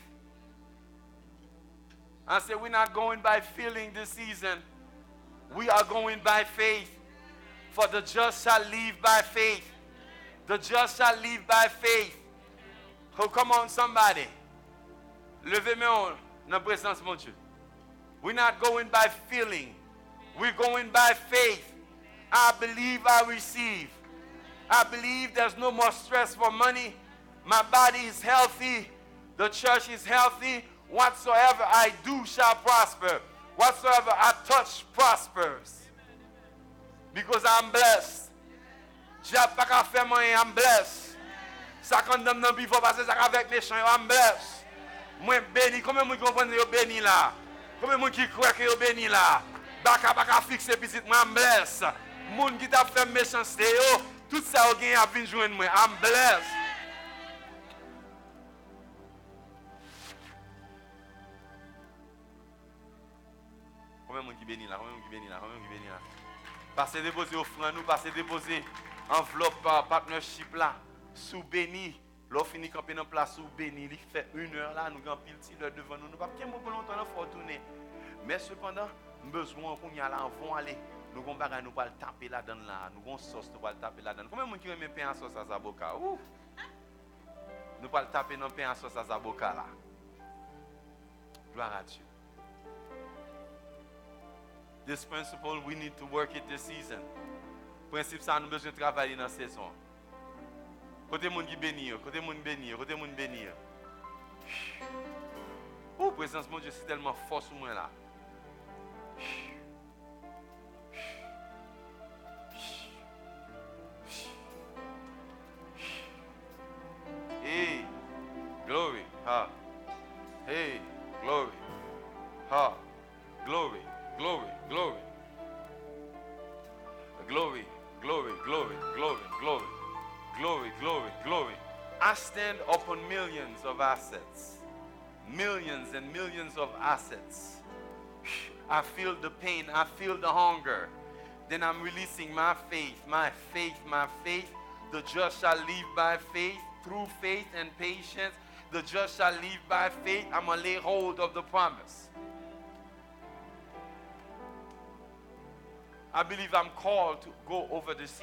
I said we're not going by feeling this season. We are going by faith. For the just shall live by faith. The just shall live by faith. Oh, come on, somebody. Levez-moi dans la présence de mon Dieu. We're not going by feeling. We're going by faith. I believe I receive. I believe there's no more stress for money. My body is healthy. The church is healthy. Whatsoever I do shall prosper. Whatsoever I touch prospers. Because I'm blessed. J'ai pas qu'à faire moyen, I'm blessed. Ça condamne dans bifo parce que ça avec méchant, I'm blessed. Moi béni, combien de monde comprend que yo béni là? Combien de monde qui croit que yo béni là? Baka fixer petit moi, I'm blessed. Monde qui t'a fait méchanceté yo, tout ça yo gagne à venir joindre moi, I'm blessed. Combien de monde qui béni là? Combien de monde qui béni là? Combien de monde qui béni là? Passez déposer offrande nous, passez déposer enveloppe partnership là, sous béni. L'offre fini camper dans place sous béni, il fait 1 heure là, nous avons pile petit l'heure devant nous. Nous pas bien pour longtemps là faut tourner. Mais cependant, besoin qu'on y a là avant aller. Nous avons bagage nous pas le taper là-dedans là, nous avons sauce nous pas le taper là-dedans. Combien de monde qui aime pain en sauce à zaboka? Ouh. Nous pas le taper dans pain en sauce à zaboka là. Gloire à Dieu. This principle, we need to work it this season. Principe ça, nous besoin de travailler dans la saison. Côté monde qui béni, côté monde béni, côté monde béni. Oh, présence mon Dieu, c'est tellement fort sur moi là. Hey, glory, ha. Hey, glory, ha. Glory, glory, glory. Glory, glory, glory, glory, glory, glory, glory, glory. I stand upon millions of assets. Millions and millions of assets. I feel the pain, I feel the hunger. Then I'm releasing my faith, my faith, my faith. The just shall live by faith, through faith and patience. The just shall live by faith. I'm going to lay hold of the promise. I believe I'm called to go over the sea.